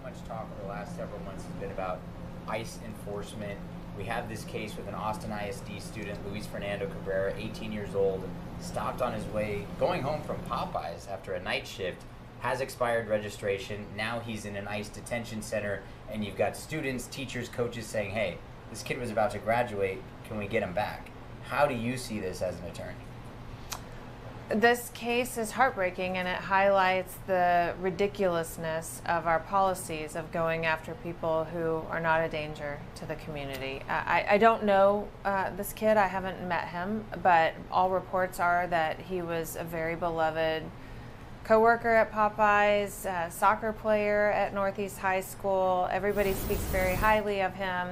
much talk over the last several months has been about ICE enforcement. We have this case with an Austin ISD student, Luis Fernando Cabrera, 18 years old, stopped on his way going home from Popeyes after a night shift, has expired registration. Now he's in an ICE detention center, and you've got students, teachers, coaches saying, hey, this kid was about to graduate, can we get him back? How do you see this as an attorney? This case is heartbreaking, and it highlights the ridiculousness of our policies of going after people who are not a danger to the community. I don't know this kid. I haven't met him, but all reports are that he was a very beloved coworker at Popeyes, soccer player at Northeast High School. Everybody speaks very highly of him,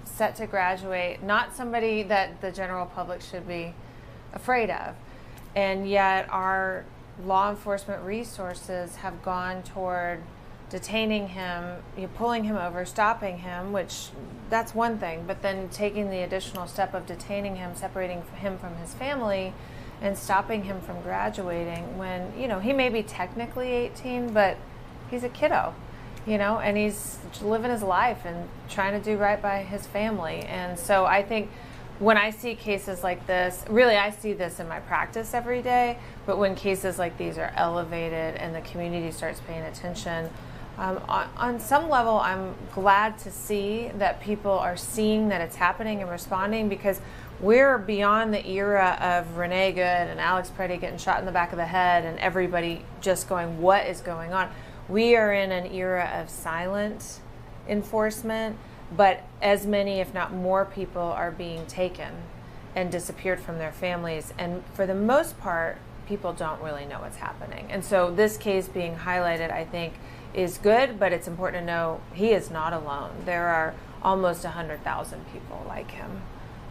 set to graduate, not somebody that the general public should be afraid of. And yet our law enforcement resources have gone toward detaining him, pulling him over, stopping him, which that's one thing, but then taking the additional step of detaining him, separating him from his family, and stopping him from graduating when, he may be technically 18, but he's a kiddo, and he's living his life and trying to do right by his family. And so I think when I see cases like this, really I see this in my practice every day, but when cases like these are elevated and the community starts paying attention, on some level I'm glad to see that people are seeing that it's happening and responding, because we're beyond the era of Renee Good and Alex Preddy getting shot in the back of the head and everybody just going, what is going on? We are in an era of silent enforcement, but as many, if not more, people are being taken and disappeared from their families. And for the most part, people don't really know what's happening. And so this case being highlighted, I think, is good, but it's important to know he is not alone. There are almost 100,000 people like him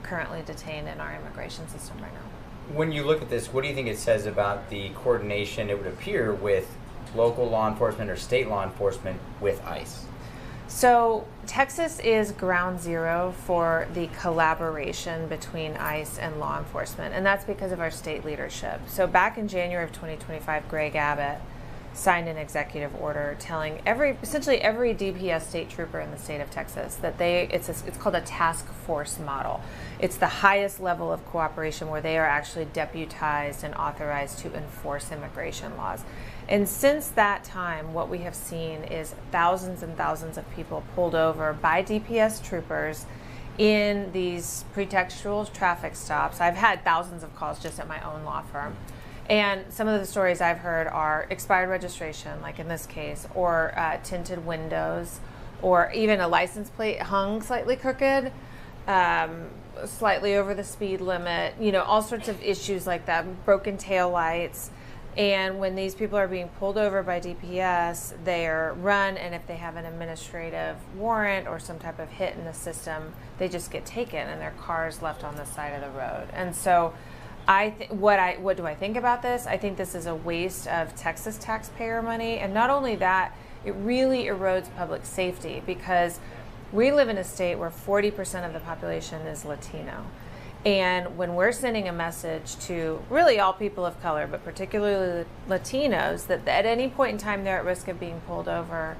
currently detained in our immigration system right now. When you look at this, what do you think it says about the coordination, it would appear, with local law enforcement or state law enforcement with ICE? So Texas is ground zero for the collaboration between ICE and law enforcement, and that's because of our state leadership. So back in January of 2025, Greg Abbott signed an executive order telling essentially every DPS state trooper in the state of Texas that it's called a task force model. It's the highest level of cooperation where they are actually deputized and authorized to enforce immigration laws. And since that time, what we have seen is thousands and thousands of people pulled over by DPS troopers in these pretextual traffic stops. I've had thousands of calls just at my own law firm. And some of the stories I've heard are expired registration, like in this case, or tinted windows, or even a license plate hung slightly crooked, slightly over the speed limit, all sorts of issues like that, broken tail lights. And when these people are being pulled over by DPS, they're run, and if they have an administrative warrant or some type of hit in the system, they just get taken and their car's left on the side of the road. And so what do I think about this? I think this is a waste of Texas taxpayer money, and not only that, it really erodes public safety, because we live in a state where 40% of the population is Latino. And when we're sending a message to really all people of color, but particularly Latinos, that at any point in time they're at risk of being pulled over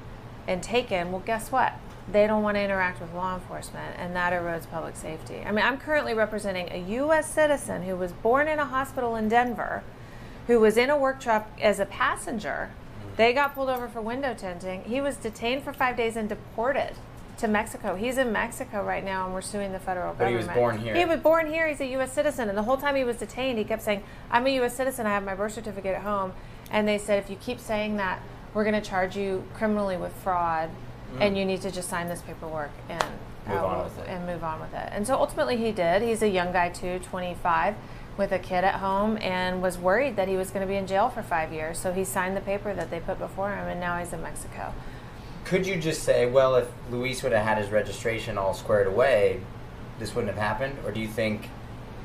and taken, well, guess what? They don't want to interact with law enforcement, and that erodes public safety. I mean, I'm currently representing a U.S. citizen who was born in a hospital in Denver, who was in a work truck as a passenger. They got pulled over for window tinting. He was detained for 5 days and deported to Mexico. He's in Mexico right now, and we're suing the federal government. But he was born here. He was born here. He's a U.S. citizen. And the whole time he was detained, he kept saying, I'm a U.S. citizen. I have my birth certificate at home. And they said, if you keep saying that, we're going to charge you criminally with fraud, and you need to just sign this paperwork and move on with it. And so ultimately he did. He's a young guy too, 25, with a kid at home, and was worried that he was going to be in jail for 5 years. So he signed the paper that they put before him, and now he's in Mexico. Could you just say, well, if Luis would have had his registration all squared away, this wouldn't have happened? Or do you think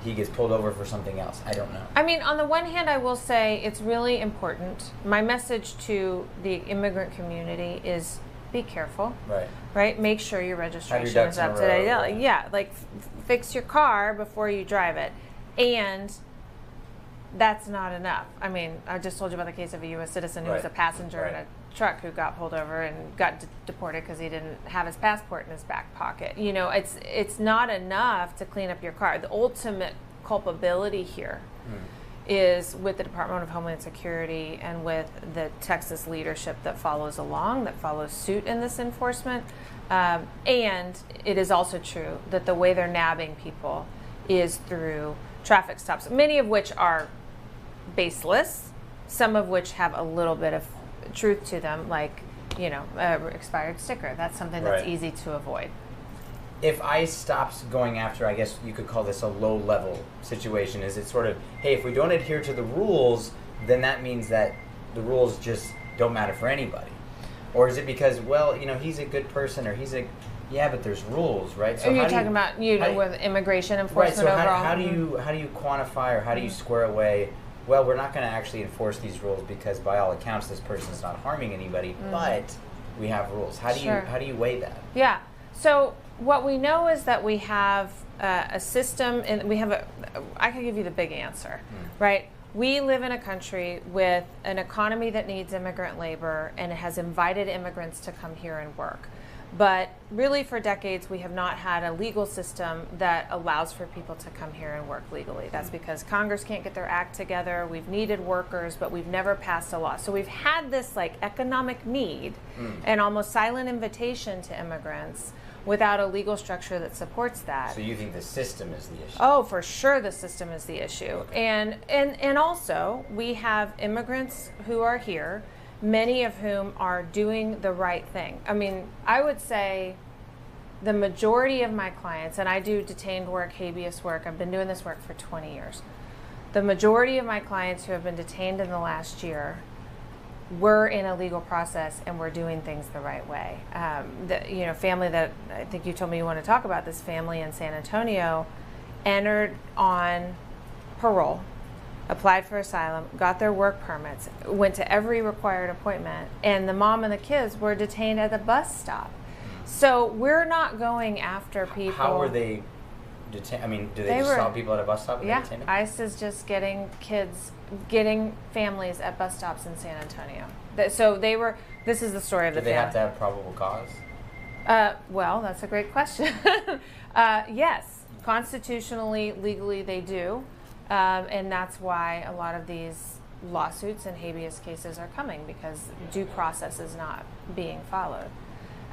he gets pulled over for something else? I don't know. I mean, on the one hand, I will say it's really important. My message to the immigrant community is be careful. Right? Make sure your registration is up to date. Yeah, like fix your car before you drive it. And that's not enough. I mean, I just told you about the case of a U.S. citizen who was a passenger in a truck who got pulled over and got deported because he didn't have his passport in his back pocket. You know, it's not enough to clean up your car. The ultimate culpability here is with the Department of Homeland Security and with the Texas leadership that follows suit in this enforcement. And it is also true that the way they're nabbing people is through traffic stops, many of which are baseless, some of which have a little bit of truth to them, like, you know, expired sticker. That's something that's easy to avoid. If ICE stops going after, I guess you could call this a low-level situation, is it sort of, hey, if we don't adhere to the rules, then that means that the rules just don't matter for anybody? Or is it because, well, you know, he's a good person, or yeah, but there's rules, right? So you're talking about, with immigration enforcement overall? Right, so how do you quantify, or how do you square away, well, we're not going to actually enforce these rules because by all accounts this person's not harming anybody, but we have rules. How do you weigh that? Yeah. So what we know is that we have a system, and I can give you the big answer, right? We live in a country with an economy that needs immigrant labor, and it has invited immigrants to come here and work. But really for decades, we have not had a legal system that allows for people to come here and work legally. That's because Congress can't get their act together. We've needed workers, but we've never passed a law. So we've had this like economic need and almost silent invitation to immigrants without a legal structure that supports that. So you think the system is the issue? Oh, for sure the system is the issue. Okay. And also we have immigrants who are here, many of whom are doing the right thing. I mean, I would say the majority of my clients, and I do detained work, habeas work, I've been doing this work for 20 years. The majority of my clients who have been detained in the last year were in a legal process and were doing things the right way. The family that I think you told me you want to talk about, this family in San Antonio, entered on parole, applied for asylum, got their work permits, went to every required appointment, and the mom and the kids were detained at the bus stop. So we're not going after people. How were they detained? I mean, do they just stop people at a bus stop and detain them? ICE is just getting families at bus stops in San Antonio. This is the story of the family. Do they have to have probable cause? Well, that's a great question. Yes, constitutionally, legally they do. And that's why a lot of these lawsuits and habeas cases are coming, because due process is not being followed.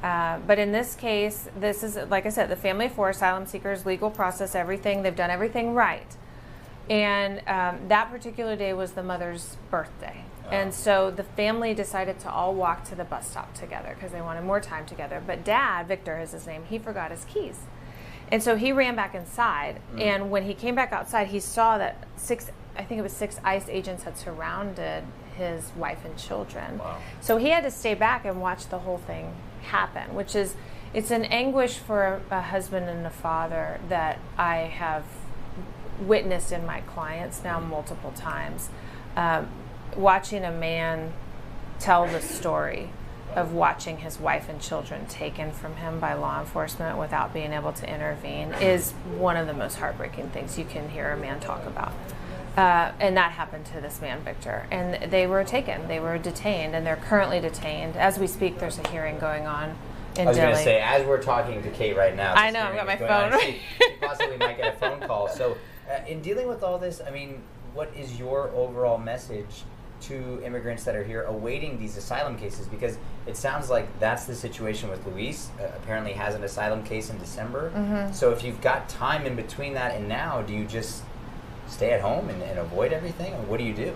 But in this case, this is, like I said, the family of four, asylum seekers, legal process, everything. They've done everything right. And that particular day was the mother's birthday. And so the family decided to all walk to the bus stop together because they wanted more time together. But Dad, Victor is his name, he forgot his keys. And so he ran back inside, and when he came back outside, he saw that six ICE agents had surrounded his wife and children. Wow. So he had to stay back and watch the whole thing happen, it's an anguish for a husband and a father that I have witnessed in my clients now multiple times. Watching a man tell the story of watching his wife and children taken from him by law enforcement without being able to intervene is one of the most heartbreaking things you can hear a man talk about. And that happened to this man, Victor. And they were taken. They were detained, and they're currently detained. As we speak, there's a hearing going on in Dilley. I was going to say, as we're talking to Kate right now, I know, I've got my phone. She possibly might get a phone call. So in dealing with all this, I mean, what is your overall message to immigrants that are here awaiting these asylum cases? Because it sounds like that's the situation with Luis. Apparently has an asylum case in December. So if you've got time in between that and now, do you just stay at home and avoid everything? Or what do you do?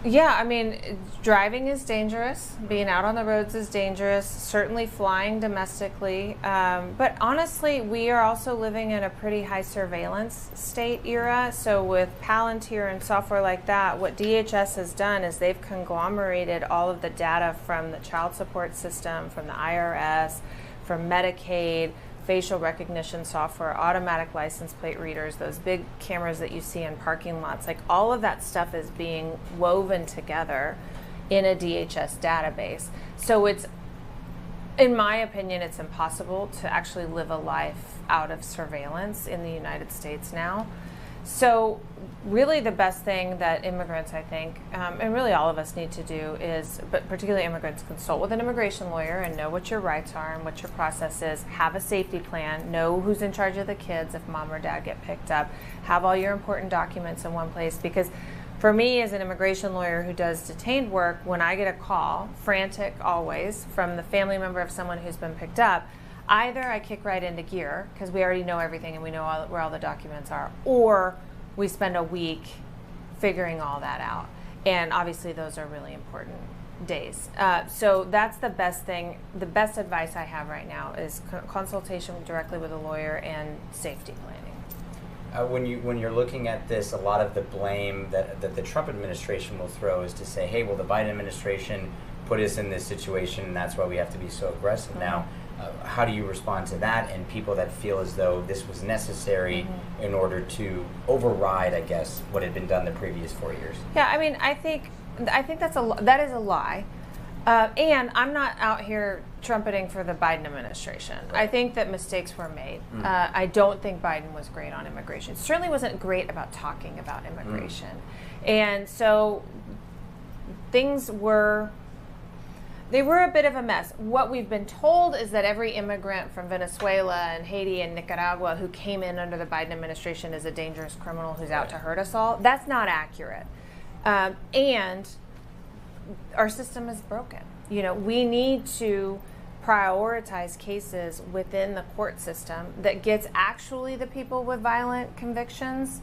Yeah, I mean, driving is dangerous. Being out on the roads is dangerous. Certainly flying domestically. But honestly, we are also living in a pretty high surveillance state era. So with Palantir and software like that, what DHS has done is they've conglomerated all of the data from the child support system, from the IRS, from Medicaid, facial recognition software, automatic license plate readers, those big cameras that you see in parking lots, like all of that stuff is being woven together in a DHS database. So it's, in my opinion, it's impossible to actually live a life out of surveillance in the United States now. So really the best thing that immigrants, I think, and really all of us need to do is, but particularly immigrants, consult with an immigration lawyer and know what your rights are and what your process is. Have a safety plan. Know who's in charge of the kids if mom or dad get picked up. Have all your important documents in one place, because for me as an immigration lawyer who does detained work, when I get a call, frantic always, from the family member of someone who's been picked up, either I kick right into gear because we already know everything and we know where all the documents are, or we spend a week figuring all that out. And obviously those are really important days. So that's the best thing. The best advice I have right now is consultation directly with a lawyer and safety planning. When you're looking at this, a lot of the blame that the Trump administration will throw is to say, hey, well, the Biden administration put us in this situation and that's why we have to be so aggressive now. How do you respond to that and people that feel as though this was necessary in order to override, I guess, what had been done the previous 4 years? Yeah, I mean, I think that is a lie. And I'm not out here trumpeting for the Biden administration. Right. I think that mistakes were made. I don't think Biden was great on immigration. Certainly wasn't great about talking about immigration. And so things were... They were a bit of a mess. What we've been told is that every immigrant from Venezuela and Haiti and Nicaragua who came in under the Biden administration is a dangerous criminal who's out to hurt us all. That's not accurate. And our system is broken. You know, we need to prioritize cases within the court system that gets actually the people with violent convictions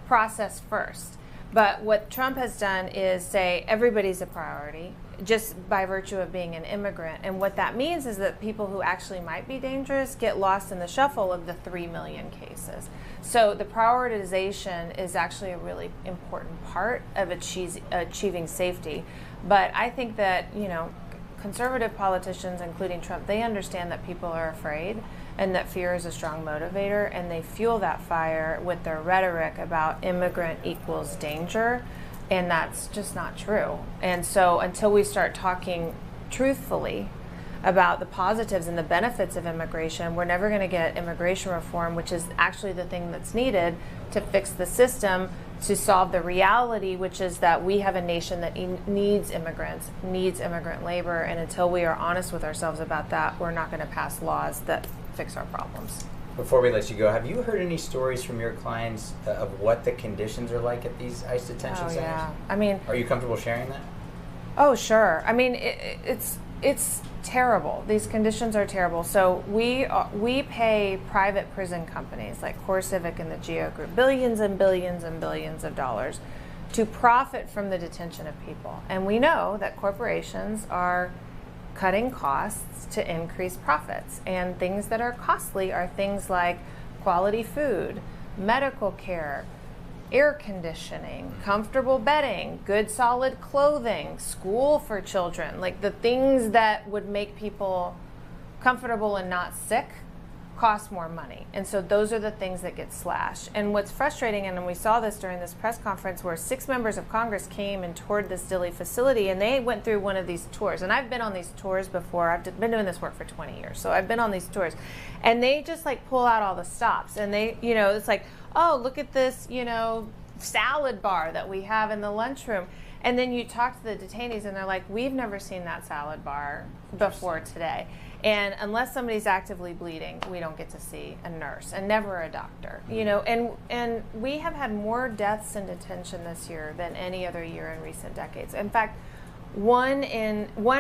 processed first. But what Trump has done is say everybody's a priority just by virtue of being an immigrant. And what that means is that people who actually might be dangerous get lost in the shuffle of the 3 million cases. So the prioritization is actually a really important part of achieving safety. But I think that, you know, conservative politicians, including Trump, they understand that people are afraid and that fear is a strong motivator, and they fuel that fire with their rhetoric about immigrant equals danger, and that's just not true. And so until we start talking truthfully about the positives and the benefits of immigration, we're never going to get immigration reform, which is actually the thing that's needed to fix the system, to solve the reality, which is that we have a nation that needs immigrants, needs immigrant labor, and until we are honest with ourselves about that, we're not going to pass laws that fix our problems. Before we let you go, have you heard any stories from your clients of what the conditions are like at these ICE detention centers? Yeah. I mean, are you comfortable sharing that? Oh, sure. I mean, it's terrible. These conditions are terrible. So we pay private prison companies like CoreCivic and the Geo Group billions and billions and billions of dollars to profit from the detention of people. And we know that corporations are cutting costs to increase profits. And things that are costly are things like quality food, medical care, air conditioning, comfortable bedding, good solid clothing, school for children, like the things that would make people comfortable and not sick cost more money. And so those are the things that get slashed. And what's frustrating, and we saw this during this press conference where 6 members of Congress came and toured this Dilley facility, and they went through one of these tours. And I've been on these tours before. I've been doing this work for 20 years. So I've been on these tours. And they just like pull out all the stops. And they, you know, it's like, oh, look at this, you know, salad bar that we have in the lunchroom. And then you talk to the detainees and they're like, we've never seen that salad bar before today. And unless somebody's actively bleeding, we don't get to see a nurse and never a doctor, you know, and we have had more deaths in detention this year than any other year in recent decades. In fact, one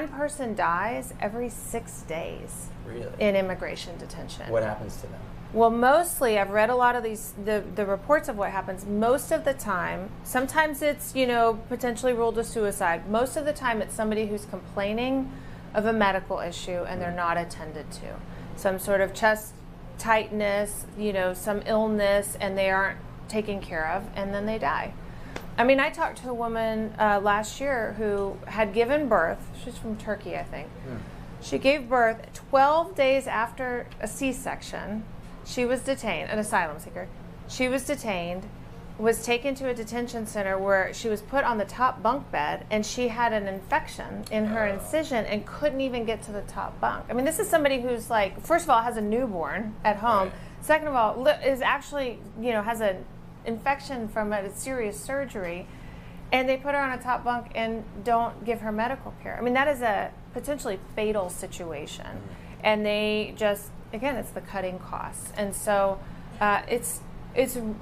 person dies every 6 days. Really? In immigration detention. What happens to them? Well, mostly, I've read a lot of these, the reports of what happens. Most of the time, sometimes it's, you know, potentially ruled a suicide. Most of the time, it's somebody who's complaining of a medical issue and they're not attended to. Some sort of chest tightness, you know, some illness, and they aren't taken care of, and then they die. I mean, I talked to a woman last year who had given birth. She's from Turkey, I think. She gave birth 12 days after a C-section. She was detained, an asylum seeker. She was detained, was taken to a detention center where she was put on the top bunk bed, and she had an infection in her incision and couldn't even get to the top bunk. I mean, this is somebody who's like, first of all, has a newborn at home. Right. Second of all, is actually, you know, has an infection from a serious surgery, and they put her on a top bunk and don't give her medical care. I mean, that is a potentially fatal situation. And they just, again, it's the cutting costs. And so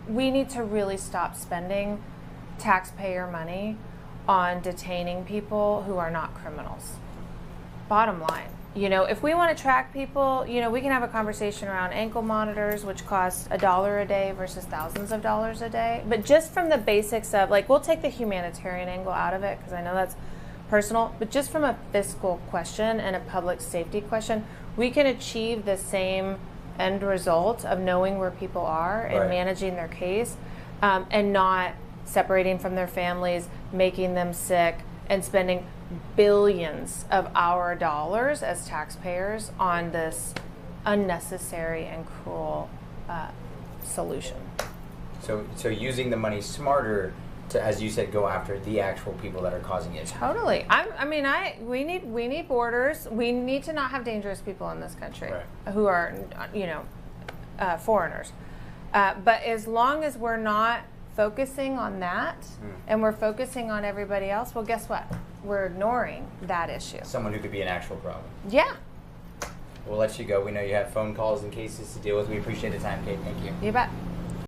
we need to really stop spending taxpayer money on detaining people who are not criminals. Bottom line. If we want to track people, we can have a conversation around ankle monitors, which cost $1 a day versus thousands of dollars a day. But just from the basics of, we'll take the humanitarian angle out of it because I know that's personal, but just from a fiscal question and a public safety question, we can achieve the same end result of knowing where people are and managing their case, and not separating from their families, making them sick, and spending billions of our dollars as taxpayers on this unnecessary and cruel solution. So using the money smarter to, as you said, go after the actual people that are causing it. Totally. We need borders. We need to not have dangerous people in this country who are, foreigners. But as long as we're not focusing on that and we're focusing on everybody else, well, guess what? We're ignoring that issue. Someone who could be an actual problem. Yeah. We'll let you go. We know you have phone calls and cases to deal with. We appreciate the time, Kate. Thank you. You bet.